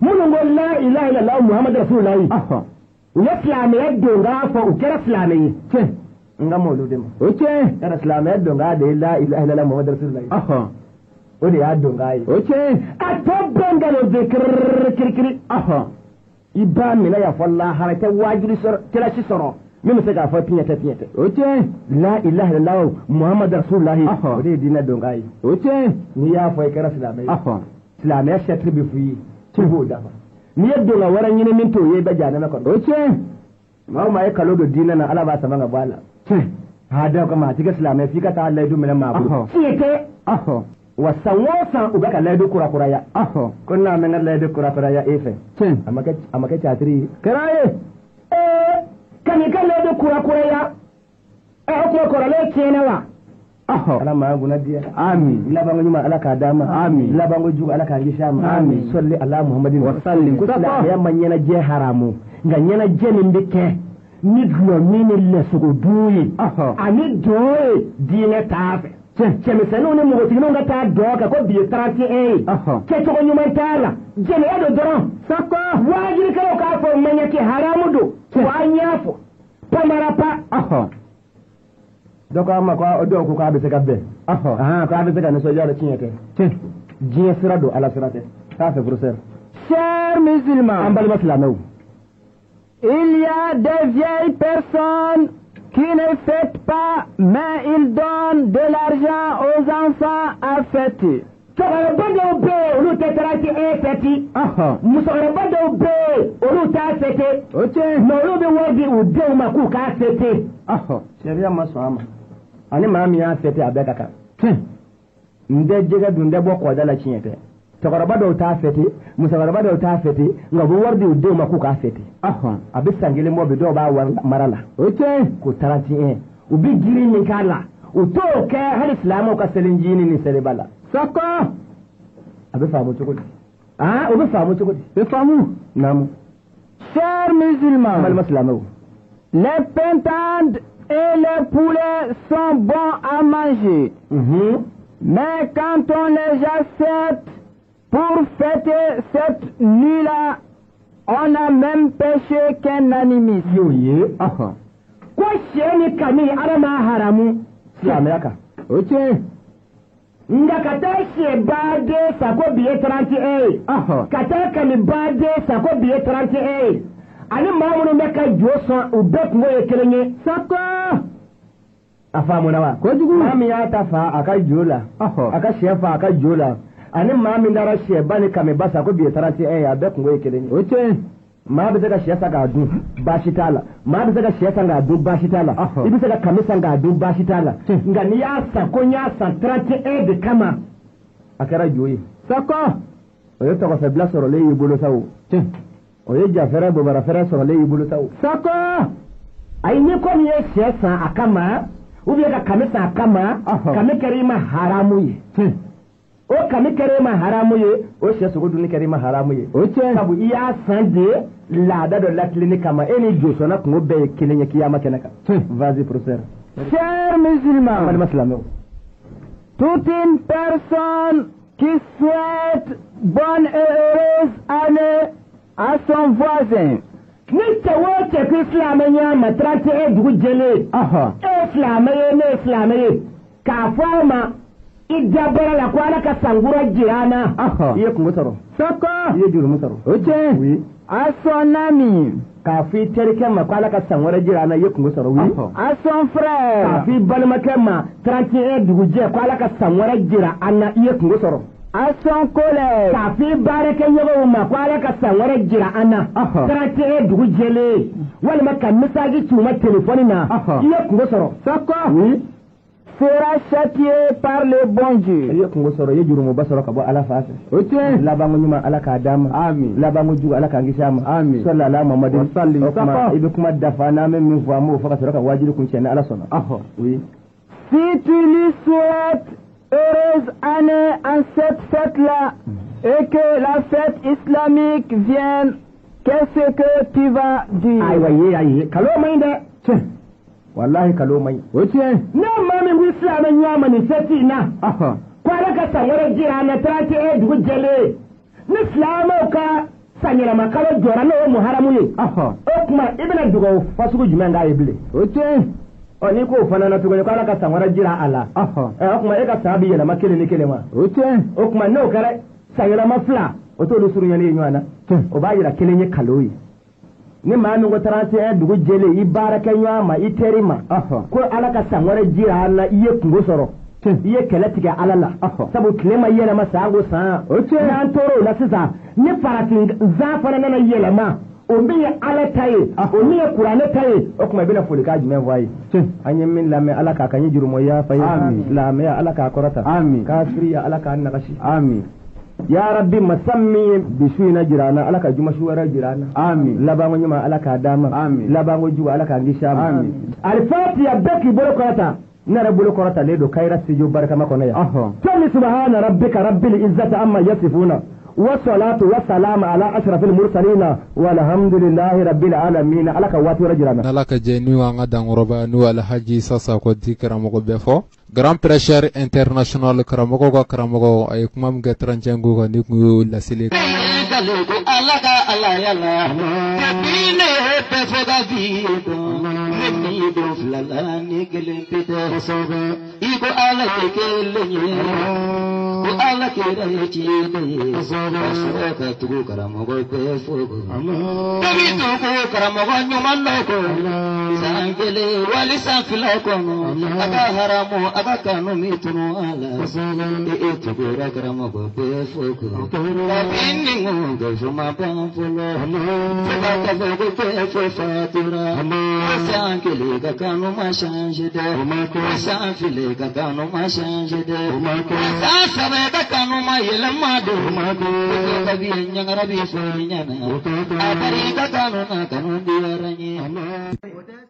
minnu ko la ilaha illallah muhamadu rasulullahi u ye silamɛya don k'a fɔ u kɛra silamɛ ye n ka m'olu de ma O tiɲɛ. yɛrɛ silamɛya don k'a de ye la ilaha illallah muhamadu rasulullahi o de y'a don k'a ye O tiɲɛ. a tɔ bɛɛ nkalon bɛ kirikiri i b'a minɛ yan fɔ lahara i tɛ wajibi sɔrɔ kilasi sɔrɔ min se ka fɔ piɲɛtɛ o tiɲɛ la ilaha illallah muhammad rasulullah o de ye diinɛ dɔn k'a ye o tiɲɛ n'i y'a fɔ i kɛra silamɛ ye silamɛya sɛtiri bɛ f'i ye tu b'o dafa n'i ye don ka wɛrɛ ɲini min t'o ye i bɛ jahanama kɔnɔ o tiɲɛ maa o maa ye kalo don diinɛ na ala b'a sama ka bɔ a la tiɲɛ a da kama a ti kɛ silamɛ f'i ka taa layidu minɛ maa bolo tiɲɛ tɛ wa san o san u bɛ ka layidu kurakuraya ko n'a mɛn ka layidu kurakuraya e fɛ tiɲɛ a ma kɛ caatiri ye kɛra ye kani ka layidu kurakuraya o kuma kɔrɔlen tiɲɛna wa ala maa guna diya amin labanko ɲuman ala k'a d'a ma amin labanko jugu ala k'a kisi a ma amin sɔli ala muhammadin wa sallim ko silamɛya ma ɲɛnajɛ haramu nka ɲɛnajɛ min bɛ kɛ ni dulɔ min ni lɛsogo dun ye ani dɔn ye diinɛ t'a fɛ cɛmisɛnninw ni npogotigininw ka taa dɔn kan ko bi ye 31 ye kɛcogo ɲuman t'a la jɛnɛya don dɔrɔn sako waajibikɛlaw k'a fɔ maɲɛki haramu don wa an y'a fɔ pamarapa dɔ ko a ma ko dɔw ko k'a bɛ se ka bɛn k'a bɛ se ka nisɔndiya de tiɲɛ tɛ diɲɛ sira don ala sira tɛ k'a fɛ professeur Chers musulmans, an balima silamɛw il y a des vieilles personnes qui ne fêtent pas, mais ils donnent de l'argent aux enfants à fêter. cɛkɔrɔba dɔw bɛ yen olu tɛ 31 fêti musokɔrɔba dɔw bɛ yen olu t'a fêter mais olu bɛ wari di u denw ma k'u k'a fêter sariya ma sɔn a ma ani maa min y'a fêter a bɛɛ ka kan n tɛ jɛgɛ dun n tɛ bɔ kɔda la tiɲɛ tɛ cɛkɔrɔba dɔw t'a fêter musokɔrɔba dɔw t'a fêter nka u bɛ wari di u denw ma k'u k'a fêter a bɛ san kelen bɔ bi dɔw b'a wari mara la ko 31 u bɛ jiri min k'a la u t'o kɛ hali silamɛw ka selinjiini ni seliba la sako a bɛ faamu cogo di o bɛ faamu cogo di bɛ faamu naamu Chers musulmans, balima silamɛw les pintades et les poulets sont bons à manger. Mais quand on les achète pour fêter cette nuit-là, on a même péché qu'un animiste. Ko sɛ ni kami ala ma haramu silamɛya kan o tiɲɛ nka ka taa sɛ baaden sa ko bi ye 31 ye ka taa kami baaden sa ko bi ye 31 ye ani maa minnu bɛ ka jo sɔn u bɛɛ kungo ye kelen ye sako a faamuna wa kojugu maa min y'a ta fa a ka jo la a ka sɛ fa a ka jo la ani maa min taara sɛ ba ni kami ba sa ko bi ye 31 ye a bɛɛ kungo ye kelen ye o tiɲɛ maa bɛ se ka sɛ san k'a dun baasi t'a la maa bɛ se ka sɛ san k'a dun baasi t'a la i bɛ se ka kami san k'a dun baasi t'a la nka n'i y'a san ko n y'a san 31 de kama a kɛra jo ye sako o ye tɔgɔfɛbila sɔrɔlen y'i bolo sa o o ye jafɛrɛ bobarafɛrɛ sɔrɔlen y'i bolo sa o sako ayi ni ko min ye sɛ san a kama ou bien ka kami san a kama kami kɛra i ma haramu ye o kami kɛra i ma haramu ye o sɛ sogo dunni kɛra i ma haramu ye o tiɲɛ sabu i y'a san de laada dɔ latilenni kama e ni josɔnna kungo bɛɛ ye kelen ye kiyama kɛnɛ kan vas-y professeur Chers musulmans, toute une personne qui souhaite bonne et heureuse année à son voisin. Ni cɛ o cɛ ko silamɛ ɲɛ ma 31 dugu jɛlen e silamɛ ye ne ye silamɛ ye k'a fɔ a ma i dabɔra la ko ala ka sankura jira na i ye kungo sɔrɔ sako i ye jurumu sɔrɔ o tiɲɛ à son ami k'a fɔ i terikɛ ma ko ala ka san wɛrɛ jira na i ye kungo sɔrɔ à son frère k'a fɔ i balimakɛ ma 31 dugujɛ ko ala ka san wɛrɛ jira an na i ye kungo sɔrɔ à son collègue k'a fɔ i baarakɛɲɔgɔnw ma ko ala ka san wɛrɛ jira an na 31 dugu jɛlen walima ka misaji ci u ma telefɔni na i ye kungo sɔrɔ sako sera châtié par le bon Dieu. I ye kungo sɔrɔ i ye jurumuba sɔrɔ ka bɔ ala fa fɛ o tiɲɛ labanko ɲuman ala k'a d'a ma amin labanko jugu ala k'an kisi a ma amin sɔli ala mamadu o kuma i bɛ kuma dafa n'an bɛ min fɔ an b'o fɔ ka sɔrɔ ka wajibi kun cɛ ni ala sɔnna oui si tu lui souhaites heureuse année en cette fête-là et que la fête islamique vienne, qu'est-ce que tu vas dire? Aïe, aïe, kalo main de. Tiens, wallahi kalo main. O tiens. Na mami wisla nyama ni feti na. Kwa ka sangore jira na 31 dugu jele. Ni islamo ka sanyira makalo jora no muharamu ni. O kuma ibina dugo fasugo jumenga ibile. O tiens. Oni ko fana na tugo kwa ka sangore jira ala. O kuma e ka sabi yela makele ni kelema. O tiens. O kuma no kare sanyira mafla. O to lusuru nyani nywana. O ba yira kelenye kaloyi. ni maa min ko 31 dugu jele i baara kɛ ɲɔgɔn ma i teri ma ko ala ka san wɛrɛ jira la i ye kungo sɔrɔ i ye kɛlɛ tigɛ ala la sabu tile ma yɛlɛma san ko san n'an tor'o la sisan ni farafin zan fana nana yɛlɛma o min ye ala ta ye o min ye kuranɛ ta ye o tuma i bɛna foli k'a jumɛn fɔ a ye an ye min lamɛn ala k'a kan ye jurumɔya fa ye lamɛn ala k'a kɔrɔta kafiri ala k'a nagasi ya rabbi masam min ye bisu in na jira an na ala ka jumasu wɛrɛ jira an na labanko ɲuman ala k'a d'an ma labanko jugu ala k'a kisi a ma alifatiya bɛɛ k'i bolo kɔrɔta ne yɛrɛ bolo kɔrɔtalen don kayira studio barikama kɔnɔ yan sɔli subahana rabbika rabbil izzati amma yasifuna والصلاة والسلام على أشرف المرسلين والحمد لله رب العالمين على كواتي رجلنا على كجنو عن دعوة نو على حجي ساسا كودي كرامو بيفو Grand Prêcheur International Karamogo Karamogo ay kumam gatranjango ga niku la sile alaka alayala kabine pefoga vido nemi do flala ni gelen peter soga iko ala kelenye ko ala kera chide soga tu Karamogo pefogo kami tu Karamogo nyumano ko sangele wali sanfila ko aga haramo aga kanu mitunu ala e tu Karamogo pefogo kabine Gajuma Pampulo, Fakago Fatura, Sankili Gakano Mashange, Sanfili Gakano Mashange, Sasare Gakano Mayelamado, Kavian Yangarabi Foriana, Abari Gakano Nakano Diarani.